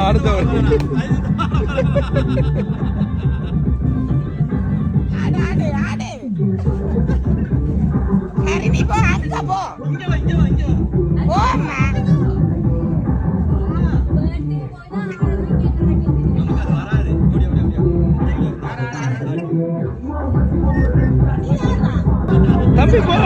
அடுத்த தம்பி போ.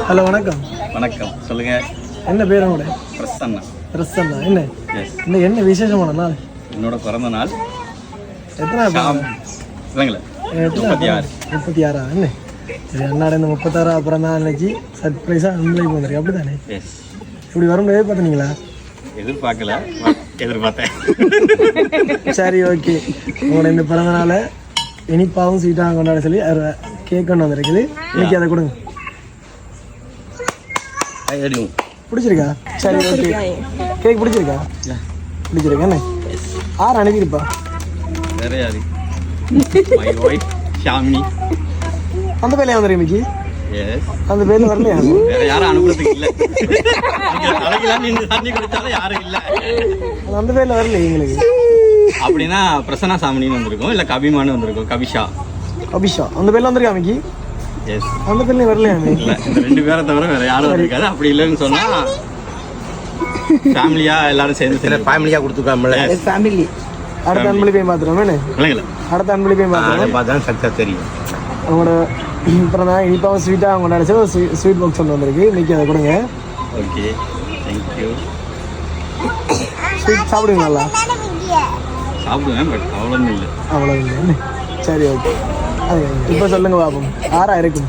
ஹலோ வணக்கம். வணக்கம், சொல்லுங்க. என்ன பேர் உங்களோட? பிரசன்னா. பிரசன்னா. என்ன இன்னைக்கு என்ன விசேஷமான நாள்? என்னோட பிறந்த நாள். எத்தனை இல்லைங்களா? 36. என்ன சரி, அண்ணாட இந்த 36 அப்புறம் தான் நினைச்சி சர்ப்ரைஸாக அன்பளிப்பு வந்துருக்கு, அப்படி தானே? இப்படி வரும்போது எதிர்பார்த்தீங்களா? எதிர்பார்த்தேன். சரி, ஓகே. உங்களோட இந்த பிறந்த நாளை இனிப்பாகவும் ஸ்வீட்டாகவும் கொண்டாட சொல்லி கேக் கொண்டு வந்திருக்குது. இன்னைக்கு அதை கொடுங்க. பிடிச்சிருக்கா? சரி, ஓகே. கேக் பிடிச்சிருக்கா? பிடிச்சிருக்கா? என்ன யார் அனுப்பியிருப்பா? வேற யாரு? My wife Shamini. அந்த பேர்ல வந்துருக்கு மிக்கி? எஸ். அந்த பேர்ல வரலையா? வேற யாரும் அனுப்புறதுக்கு இல்ல. தண்ணி குடிச்சாலும் யாரும் இல்ல. அந்த பேர்ல வரல எங்களுக்கு. அப்படின்னா பிரசன்னா சாமினின்னு வந்திருக்கும், இல்ல கபிமான்னு வந்திருக்கும். கபிஷா அந்த பேர்ல வந்திருக்கா மிக்கி? எஸ். அந்த பேர்ல வரலையா? இல்ல, இந்த ரெண்டு பேரை தவிர வேற யாரும் இருக்காது. அப்படி இல்லைன்னு சொன்னா ஃபேமிலியா எல்லாரும் சேர்ந்து ஃபேமிலியா கொடுத்துருக்காமல. ஃபேமிலி அடுத்த அன்பளிப்பை மாத்திரம் இல்லைங்களா? அடுத்த அன்பளிப்பை மாத்திரம் பார்த்தா சக்ஸஸ் தெரியும். அவங்களோட அப்புறம் தான் இனிப்பாகவும் ஸ்வீட்டாக அவங்க நினச்சா ஸ்வீட் பாக்ஸ் ஒன்று வந்திருக்கு. இன்னைக்கு அதை கொடுங்க. Okay, thank you. ஸ்வீட் சாப்பிடுவீங்களா? சாப்பிடுவேன், பட் அவ்வளோ இல்லை. சரி, ஓகே. அது இப்போ சொல்லுங்க பாப்போம், யாரா இருக்கும்?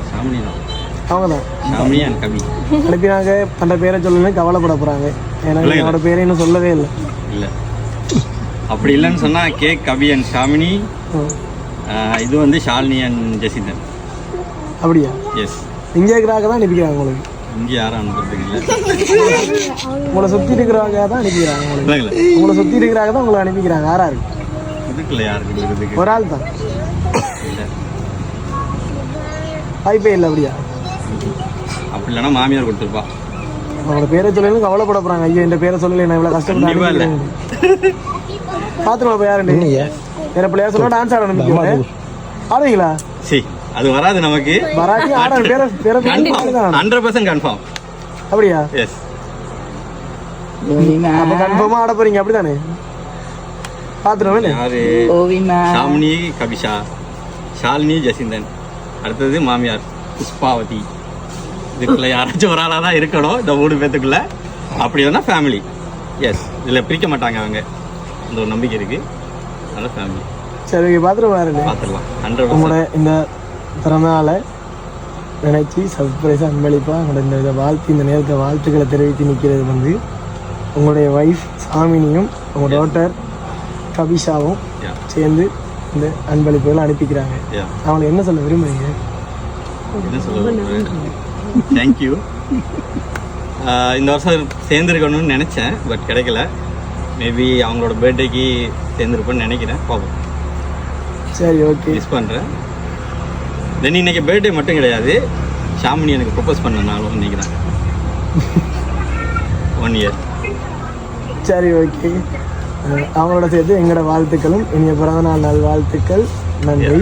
சாமினி தான். அவங்க தான் சாமினி அண்ட் கபி அனுப்பினாங்க. அந்த பேரை சொல்லணும்னு கவலைப்பட போகிறாங்க. எனக்கு என்னோட பேரை இன்னும் சொல்லவே இல்லை. இல்லை, அப்படி இல்லைன்னு சொன்னால் கேக் கபி அண்ட் சாமினி. இது வந்து ஷாலினி அண்ட் ஜெசிந்தன். அப்படியா? எஸ். இங்கே இருக்கிறாங்க தான் அனுப்பிக்கிறாங்க உங்களுக்கு? இங்கே யாரும் அனுப்புறதுக்கு இல்லை. உங்களை சுற்றி இருக்கிறாங்க தான் அனுப்பிக்கிறாங்க உங்களுக்கு. உங்களை சுற்றி இருக்கிறாங்க தான் உங்களை அனுப்பிக்கிறாங்க. யாரா இருக்கு? இதுக்குள்ள யாருக்கு? ஒரு ஆள் தான். வாய்ப்பே இல்லை. அப்படியா? அப்படி இல்லைன்னா மாமியார் கொடுத்துருப்பா. அவங்களோட பேரை சொல்லணும் கவலைப்பட போகிறாங்க. ஐயோ, இந்த பேரை சொல்லலை, நான் இவ்வளோ கஷ்டப்பட்டு பார்த்துருவா. இப்போ யாருன்னு வேற பிள்ளையா சொல்ல டான்ஸ் ஆட நம்பிக்கை ஆடுவீங்களா? சரி, அது வராது நமக்கு. வராட்டி ஆட பேர 100% கன்ஃபார்ம். அப்படியா? எஸ். அப்போ கன்ஃபார்மாக ஆட போறீங்க, அப்படிதானே? பார்த்துருவேன். யாரு? ஷாமினி கபிஷா, ஷாலினி ஜெசிந்தன், அடுத்தது மாமியார் புஷ்பாவதி. இதுக்குள்ள யாராச்சும் ஒரு ஆளாக தான் இருக்கணும் இந்த 3 பேத்துக்குள்ள. அப்படி இல்லைன்னா ஃபேமிலி. எஸ், இதில் பிரிக்க மாட்டாங்க அவங்க. அந்த ஒரு நம்பிக்கை இருக்கு. அதனால ஃபேமிலி. சரி, ஓகே. பார்த்துடலாம். 100%. உங்களோட இந்த பிறந்தநாளை நினைச்சி சர்ப்ரைஸாக அன்பளிப்பாக உங்களோட இந்த வாழ்த்து, இந்த நேரத்தை வாழ்த்துக்களை தெரிவித்து நிற்கிறது வந்து உங்களுடைய ஒய்ஃப் சாமினியும் உங்கள் டாட்டர் கபிஷாவும் சேர்ந்து இந்த அன்பளிப்புகளை அனுப்பிக்கிறாங்க. அவங்களை என்ன சொல்ல விரும்புறீங்க? தேங்க்யூ. இந்த வருஷம் சேர்ந்துருக்கணும்னு நினச்சேன், பட் கிடைக்கல. மேபி அவங்களோட பர்த்டேக்கு சேர்ந்துருப்பேன்னு நினைக்கிறேன். பார்ப்போம். சரி, ஓகே. மிஸ் பண்ணுறேன். தென் இன்னைக்கு பர்த்டே மட்டும் கிடையாது, ஷாமினி எனக்கு ப்ரொப்போஸ் பண்ணனாலும் இன்னைக்கு தான். 1 year. சரி ஓகே, அவங்களோட சேர்த்து எங்களோட வாழ்த்துக்களும் இனிய பிறந்தநாள் நல் வாழ்த்துக்கள். நன்றி.